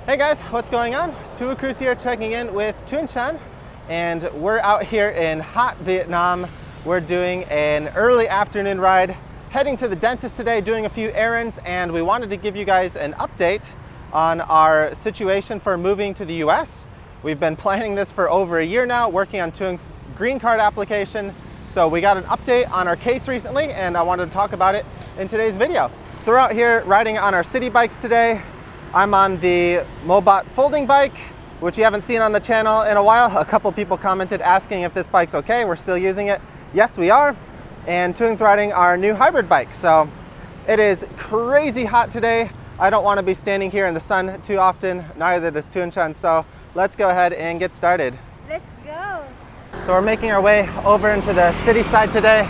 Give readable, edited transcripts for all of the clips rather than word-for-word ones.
Hey guys, what's going on? Tua Cruz here checking in with Tuan Chan, and we're out here in hot Vietnam. We're doing an early afternoon ride, heading to the dentist today, doing a few errands, and we wanted to give you guys an update on our situation for moving to the US. We've been planning this for over a year now, working on Tuan's green card application. So we got an update on our case recently, and I wanted to talk about it in today's video. So we're out here riding on our city bikes today. I'm on the Mobot folding bike, which you haven't seen on the channel in a while. A couple people commented asking if this bike's okay. We're still using it. Yes, we are. And Tuan's riding our new hybrid bike. So it is crazy hot today. I don't want to be standing here in the sun too often, neither does Tuan Chan. So let's go ahead and get started. Let's go. So we're making our way over into the city side today.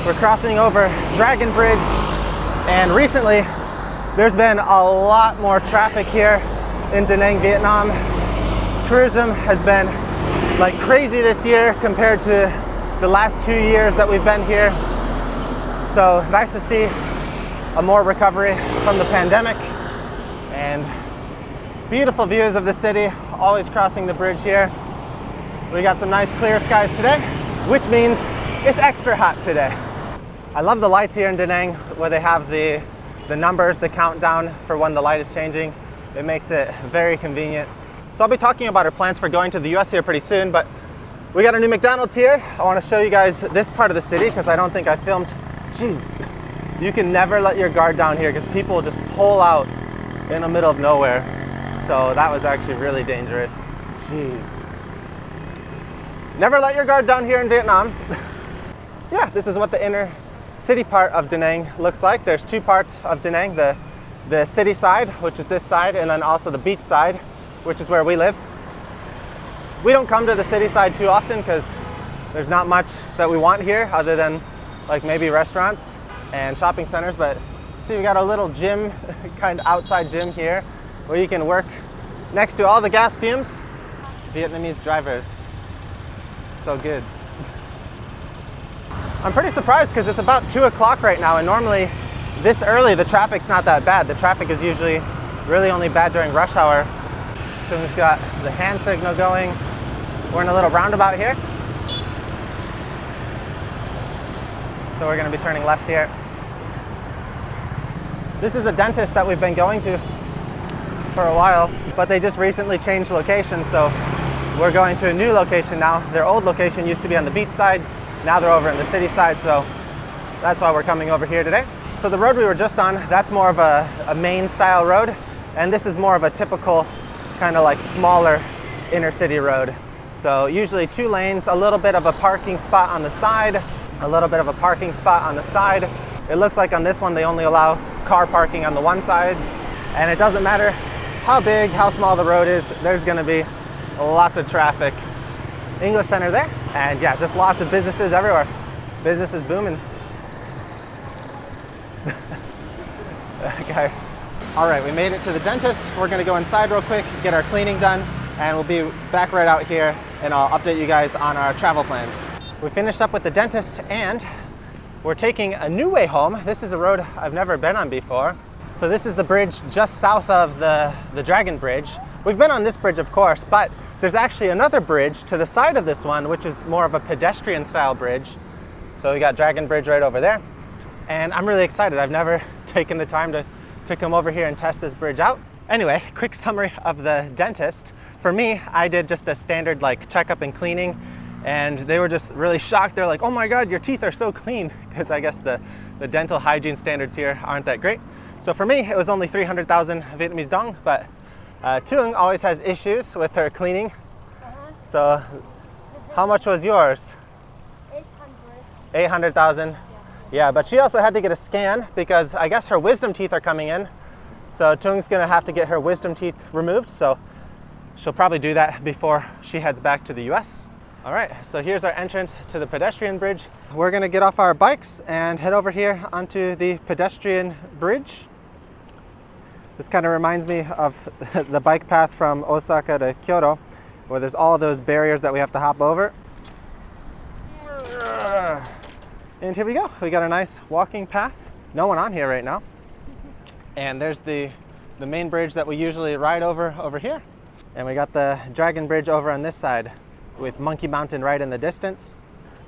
We're crossing over Dragon Bridge, and recently there's been a lot more traffic here in Da Nang, Vietnam. Tourism has been like crazy this year compared to the last 2 years that we've been here. So nice to see a more recovery from the pandemic, and beautiful views of the city, always crossing the bridge here. We got some nice clear skies today, which means it's extra hot today. I love the lights here in Da Nang where they have the numbers, the countdown for when the light is changing. It makes it very convenient. So I'll be talking about our plans for going to the US here pretty soon, but we got a new McDonald's here. I want to show you guys this part of the city because I don't think I filmed. Jeez, you can never let your guard down here because people will just pull out in the middle of nowhere. So that was actually really dangerous. Jeez. Never let your guard down here in Vietnam. Yeah, this is what the inner city part of Da Nang looks like. There's two parts of Da Nang, the city side, which is this side, and then also the beach side, which is where we live. We don't come to the city side too often because there's not much that we want here other than like maybe restaurants and shopping centers. But see, we got a little gym, kind of outside gym here where you can work next to all the gas fumes. Vietnamese drivers, so good. I'm pretty surprised because it's about 2 o'clock right now, and normally this early the traffic's not that bad. The traffic is usually really only bad during rush hour. So we've got the hand signal going. We're in a little roundabout here. So we're going to be turning left here. This is a dentist that we've been going to for a while, but they just recently changed locations, so we're going to a new location now. Their old location used to be on the beach side. Now they're over in the city side, so that's why we're coming over here today. So the road we were just on, that's more of a main style road, and this is more of a typical kind of like smaller inner city road. So usually 2 lanes, a little bit of a parking spot on the side, a little bit of a parking spot on the side. It looks like on this one they only allow car parking on the one side, and it doesn't matter how big, how small the road is, there's gonna be lots of traffic. English Center there, and yeah, just lots of businesses everywhere. Business is booming. Okay. All right, we made it to the dentist. We're gonna go inside real quick, get our cleaning done, and we'll be back right out here, and I'll update you guys on our travel plans. We finished up with the dentist, and we're taking a new way home. This is a road I've never been on before. So this is the bridge just south of the Dragon Bridge. We've been on this bridge, of course, but there's actually another bridge to the side of this one, which is more of a pedestrian style bridge. So we got Dragon Bridge right over there. And I'm really excited. I've never taken the time to come over here and test this bridge out. Anyway, quick summary of the dentist. For me, I did just a standard like checkup and cleaning, and they were just really shocked. They're like, oh my God, your teeth are so clean. Because I guess the dental hygiene standards here aren't that great. So for me, it was only 300,000 Vietnamese dong, but Tuong always has issues with her cleaning. So how much was yours? 800,000. Yeah, but she also had to get a scan because I guess her wisdom teeth are coming in. So Tuong's gonna have to get her wisdom teeth removed. So she'll probably do that before she heads back to the US. All right, so here's our entrance to the pedestrian bridge. We're gonna get off our bikes and head over here onto the pedestrian bridge. This kind of reminds me of the bike path from Osaka to Kyoto, where there's all those barriers that we have to hop over. And here we go. We got a nice walking path. No one on here right now. And there's the the main bridge that we usually ride over here. And we got the Dragon Bridge over on this side with Monkey Mountain right in the distance.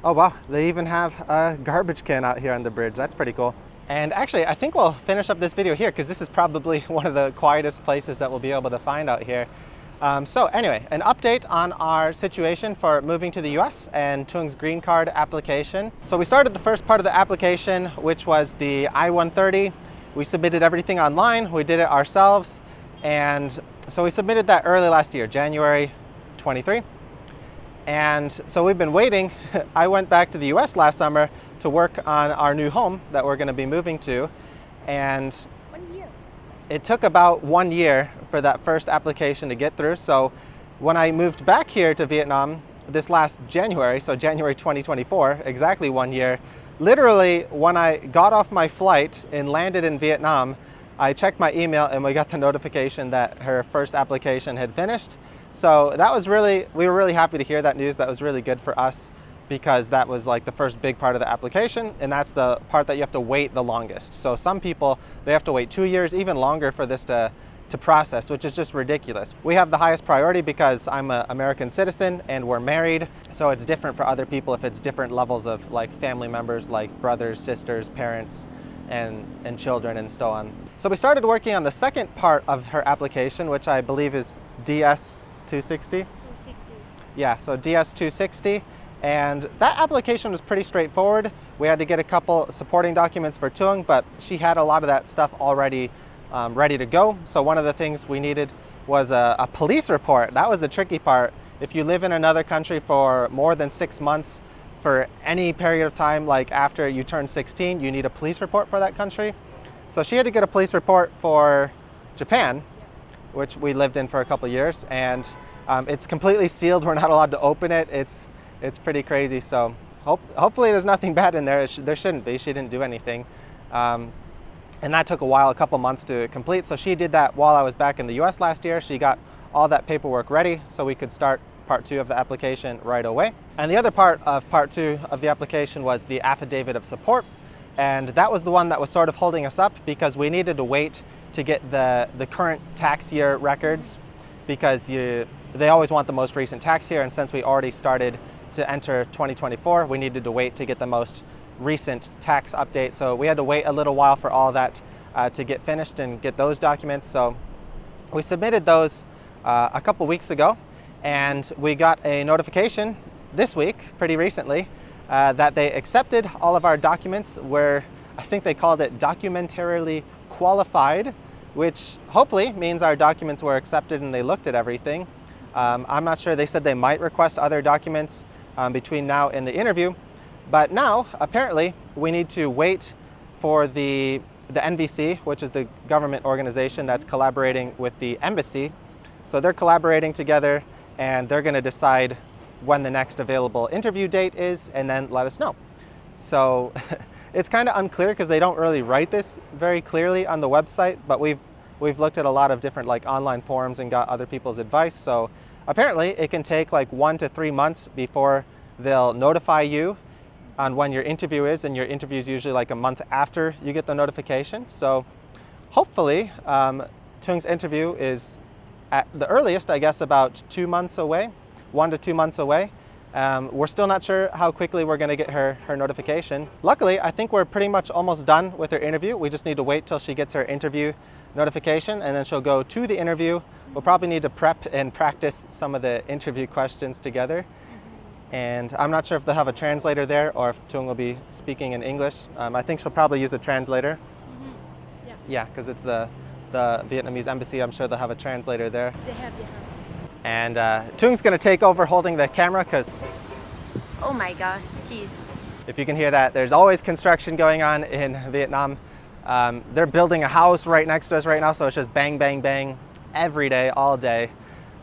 Oh wow, they even have a garbage can out here on the bridge. That's pretty cool. And actually, I think we'll finish up this video here because this is probably one of the quietest places that we'll be able to find out here. So anyway, an update on our situation for moving to the US and Thuong's green card application. So we started the first part of the application, which was the I-130. We submitted everything online. We did it ourselves. And so we submitted that early last year, January 23. And so we've been waiting. I went back to the US last summer to work on our new home that we're going to be moving to. And 1 year. it took about 1 year for that first application to get through. So when I moved back here to Vietnam this last January, so January 2024, exactly 1 year, literally when I got off my flight and landed in Vietnam, I checked my email and we got the notification that her first application had finished. So that was we were really happy to hear that news. That was really good for us because that was like the first big part of the application, and that's the part that you have to wait the longest. So some people, they have to wait 2 years, even longer for this to process, which is just ridiculous. We have the highest priority because I'm an American citizen and we're married. So it's different for other people if it's different levels of like family members, like brothers, sisters, parents, and children and so on. So we started working on the second part of her application, which I believe is DS 260. 260. Yeah, so DS 260. And that application was pretty straightforward. We had to get a couple supporting documents for Thuong, but she had a lot of that stuff already ready to go. So one of the things we needed was a police report. That was the tricky part. If you live in another country for more than 6 months, for any period of time, like after you turn 16, you need a police report for that country. So she had to get a police report for Japan, which we lived in for a couple years, and it's completely sealed. We're not allowed to open it. It's pretty crazy. So hopefully there's nothing bad in there. There shouldn't be. She didn't do anything. And that took a while, a couple months to complete. So she did that while I was back in the US last year. She got all that paperwork ready so we could start part 2 of the application right away. And the other part of part 2 of the application was the affidavit of support. And that was the one that was sort of holding us up because we needed to wait to get the current tax year records because they always want the most recent tax year. And since we already started to enter 2024, we needed to wait to get the most recent tax update. So we had to wait a little while for all that to get finished and get those documents. So we submitted those a couple weeks ago, and we got a notification this week, pretty recently, that they accepted all of our documents. Where I think they called it documentarily qualified, which hopefully means our documents were accepted and they looked at everything. I'm not sure. They said they might request other documents between now and the interview. But now, apparently, we need to wait for the NVC, which is the government organization that's collaborating with the embassy. So they're collaborating together, and they're going to decide when the next available interview date is, and then let us know. So it's kind of unclear because they don't really write this very clearly on the website, but we've looked at a lot of different like online forums and got other people's advice. So apparently it can take like 1 to 3 months before they'll notify you on when your interview is, and your interview is usually like a month after you get the notification. So hopefully Thuong's interview is at the earliest, I guess, about 2 months away, 1 to 2 months away. We're still not sure how quickly we're going to get her notification. Luckily, I think we're pretty much almost done with her interview. We just need to wait till she gets her interview notification, and then she'll go to the interview. We'll probably need to prep and practice some of the interview questions together. And I'm not sure if they'll have a translator there or if Thuong will be speaking in English. I think she'll probably use a translator. Mm-hmm. Yeah, because it's the Vietnamese embassy. I'm sure they'll have a translator there. They have. And Thuong's going to take over holding the camera because, Oh my God, jeez. if you can hear that, there's always construction going on in Vietnam. They're building a house right next to us right now, so it's just bang, bang, bang every day, all day.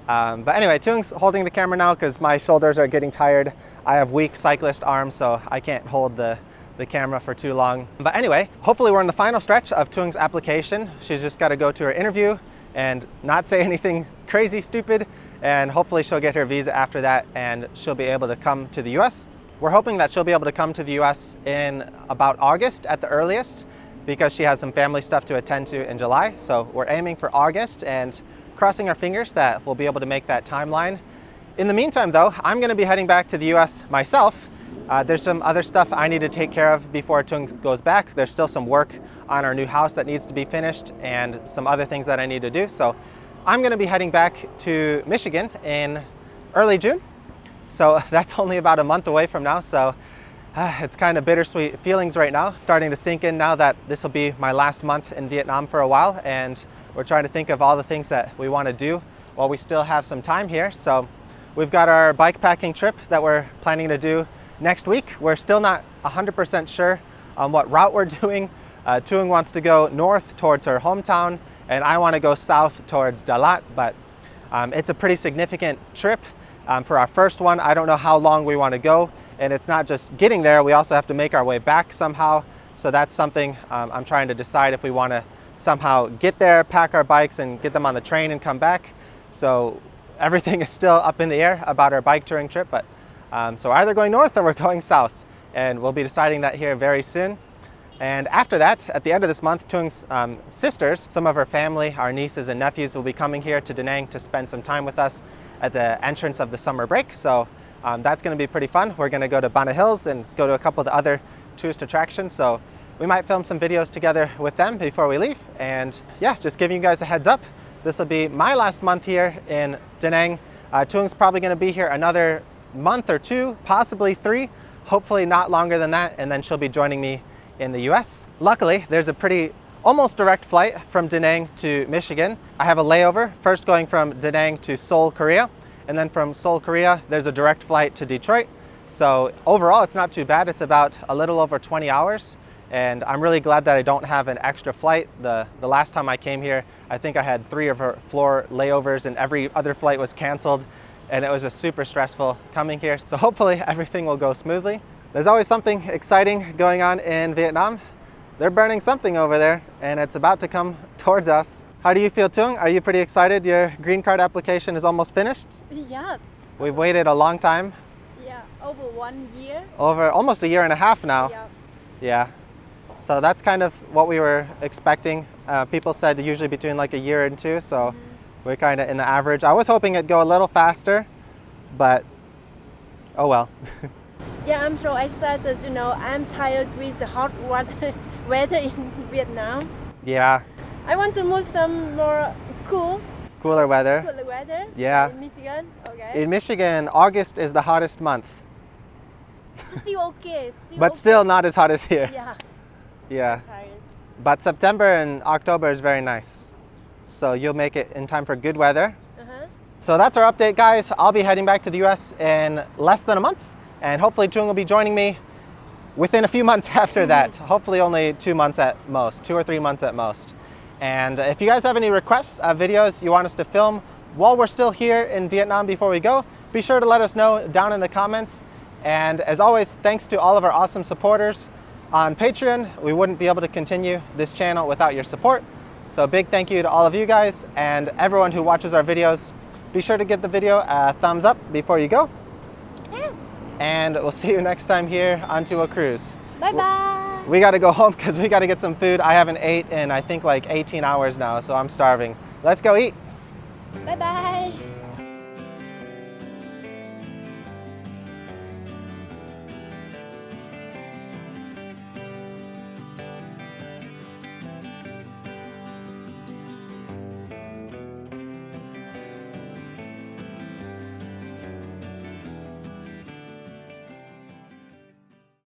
But anyway, Thuong's holding the camera now because my shoulders are getting tired. I have weak cyclist arms, so I can't hold the camera for too long. But anyway, hopefully we're in the final stretch of Thuong's application. She's just got to go to her interview and not say anything crazy stupid, and hopefully she'll get her visa after that and she'll be able to come to the US. We're hoping that she'll be able to come to the US in about August at the earliest, because she has some family stuff to attend to in July. So we're aiming for August and crossing our fingers that we'll be able to make that timeline. In the meantime though, I'm gonna be heading back to the US myself. There's some other stuff I need to take care of before Tung goes back. There's still some work on our new house that needs to be finished and some other things that I need to do. So I'm gonna be heading back to Michigan in early June. So that's only about a month away from now. So it's kind of bittersweet feelings right now, starting to sink in now that this will be my last month in Vietnam for a while, and we're trying to think of all the things that we want to do while we still have some time here. So we've got our bike packing trip that we're planning to do next week. We're still not 100% sure on what route we're doing. Tuong wants to go north towards her hometown, and I want to go south towards Dalat, but it's a pretty significant trip. For our first one, I don't know how long we want to go. And it's not just getting there, we also have to make our way back somehow. So that's something I'm trying to decide if we want to somehow get there, pack our bikes and get them on the train and come back. So everything is still up in the air about our bike touring trip, but so either going north or we're going south. And we'll be deciding that here very soon. And after that, at the end of this month, Tuong's sisters, some of her family, our nieces and nephews, will be coming here to Da Nang to spend some time with us at the entrance of the summer break. So that's going to be pretty fun. We're going to go to Bana Hills and go to a couple of the other tourist attractions. So we might film some videos together with them before we leave. And yeah, just giving you guys a heads up. This will be my last month here in Da Nang. Tuong's probably going to be here another month or two, possibly 3, hopefully not longer than that. And then she'll be joining me in the US. Luckily, there's a pretty almost direct flight from Da Nang to Michigan. I have a layover, first going from Da Nang to Seoul, Korea. And then from Seoul, Korea, there's a direct flight to Detroit. So overall, it's not too bad. It's about a little over 20 hours. And I'm really glad that I don't have an extra flight. The last time I came here, I think I had 3 of her floor layovers and every other flight was canceled. And it was just super stressful coming here. So hopefully everything will go smoothly. There's always something exciting going on in Vietnam. They're burning something over there and it's about to come towards us. How do you feel, Tuong? Are you pretty excited? Your green card application is almost finished? Yeah. We've waited a long time. Yeah, over 1 year. Over almost a year and a half now. Yeah. Yeah. So that's kind of what we were expecting. People said usually between like a year and 2, so we're kind of in the average. I was hoping it'd go a little faster, but oh well. Yeah, I'm so excited. You know, I'm tired with the hot weather in Vietnam. Yeah. I want to move some more Cooler weather. Yeah. In Michigan, okay. In Michigan, August is the hottest month. Still okay. But still not as hot as here. Yeah. Yeah. Tired. But September and October is very nice. So you'll make it in time for good weather. So that's our update, guys. I'll be heading back to the US in less than a month. And hopefully Tuong will be joining me within a few months after that. Hopefully only 2 months at most, 2 or 3 months at most. And if you guys have any requests of videos you want us to film while we're still here in Vietnam before we go, be sure to let us know down in the comments. And as always, thanks to all of our awesome supporters on Patreon. We wouldn't be able to continue this channel without your support. So big thank you to all of you guys and everyone who watches our videos. Be sure to give the video a thumbs up before you go. Yeah. And we'll see you next time here on To a Cruise. Bye-bye. We got to go home because we got to get some food. I haven't ate in I think like 18 hours now, so I'm starving. Let's go eat. Bye-bye.